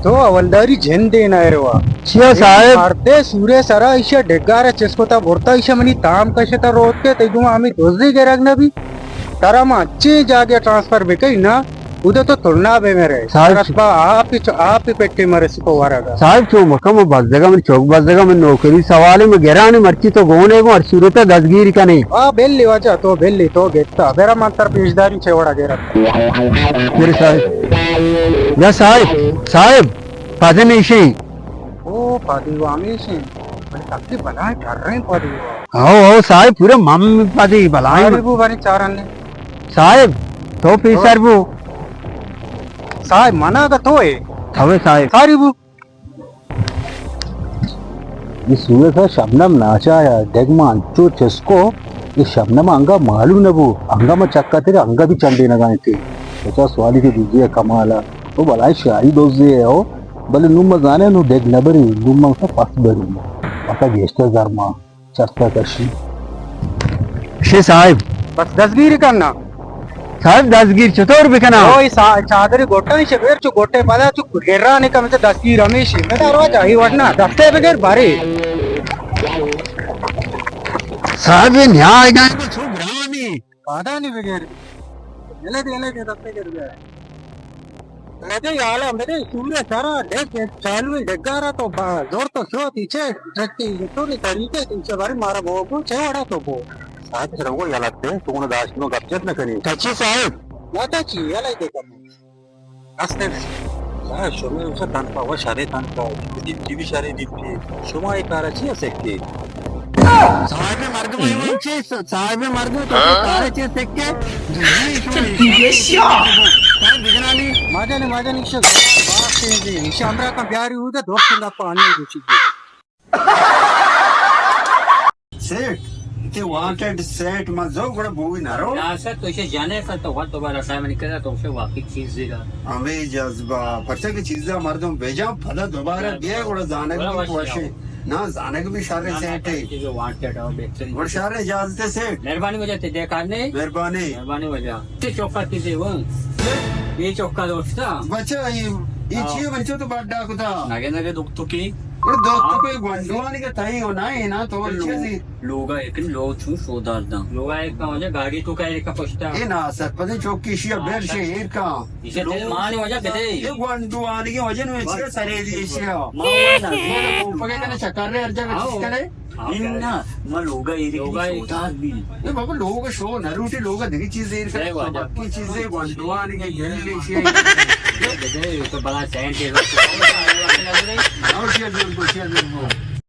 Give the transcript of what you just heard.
तो हवलदारी झेंदे नाही रे वा शिव साहेब मारते सूर्य सरा इशा ढेगारा चेस्कोता बोरता इशा मनी ताम कशे तर रोजके तेदुमा आम्ही दोजदी गेराग ना भी तारा मा अच्छी जागे ट्रांसफर बेकई ना उधर तो तुलना बे मेरे साहब आप ही पेट्टी मरे सिको वारागा साहब चो मकम बस जगह में चौक बस जगह में नौकरी सवाल में गेराने मर्ची तो गोने को और सूरत दसगिरी का नहीं आ बेल्ली वाजा तो बेल्ली तो गेता बेरा मातर पेशदारी छेवड़ा गेरा मेरे साहब या साहब साहब पादन इशे ओ पादी वामीशी बड़ी तकलीफ बनाए कर रहे हैं पादी आओ साहब पूरे मम पादी बलाए आरे बु बारी चारन ने साहब तो पीसर बु साहब मना का तो है थवे साहब सारी बु ये सूरत है शबनम नाचा या डेगमान चो चेस्को ये शबनम अंगा मालूम न वो अंगा में चक्का तेरे अंगा भी चंडे न गाने थे तो स्वाली के दीजिए कमाला तो बलाई शाही दोस्त है हो भले नुम जाने नु डेग नबरी नुम का पास बरी पता गेस्टर धर्मा चस्ता कशी शे साहब बस दसगिरी करना साहब दसगिर चतुर बिकना ओय चादरी गोटा ही शेर चु गोटे पदा चु गेरा ने का मतलब दसगिर रमेश में दारवा जाही वरना दस्ते बगैर बारे साहब ये न्याय गाय को छू ग्रामी पता नहीं बगैर ले दे दस्ते कर गया लेते याला मेरे सूर्य सारा देख चालू डेगारा तो जोर तो शो पीछे ट्रक्की तो नहीं तरीके तुमसे बारी मारा वो को छेवड़ा तो वो साहब रंगो या लगते हैं तुमने दाश नो गपचत न करी अच्छी साहब लाता ची याला देखा रास्ते में साहब शोमे उसे तंपा वो शारे तंपा दीप्ति भी शारे दीप्ति शोमा एक आराची असे के साहब मार्ग में उनचे साहब मार्ग में तो तारे चे सेके ये क्या साहब बिजनाली माजाने इशा बात से इशा हमरा का प्यारी हुआ दोस्त का पानी रुचि सेठ ते वांटेड सेट मजो गड बोई नारो सर तो इसे जाने का तो बहुत दोबारा साहब ने कहा तो उसे वाकई चीज देगा हमें जज्बा पता की चीज़ मर्दों भेजा फला दोबारा दिया गड जाने को कोशे ना जाने को भी शारे सेट है जो वांटेड और बेहतरीन और शारे इजाजत सेठ मेहरबानी वजह ते देखा नहीं मेहरबानी वजह ते चौका की दे वो ये चौका दोस्ता बच्चा ये चीज बच्चों तो बड़ा कुता नगे दुख तो की और दोस्तों को गंडवानी का तई होना है ना तो अच्छे से लोगा एक लोग छू सोदार दा लोगा एक का वजह गाड़ी तो का एक का पछता ये ना सर पता चौकी शिया बेर शहर का इसे दिल मान वजह कहते ये गंडवानी के वजह में छे सारे दिशिया माना ये पके का चक्कर रे हर जगह किसकले इन्ना मैं लोगा सोदार भी ये बाबा लोग शो नरूटी लोग देखी चीजें सही बात है। बाकी चीजें गंडवानी के गेल ले तो बड़ा सैंड और शेयर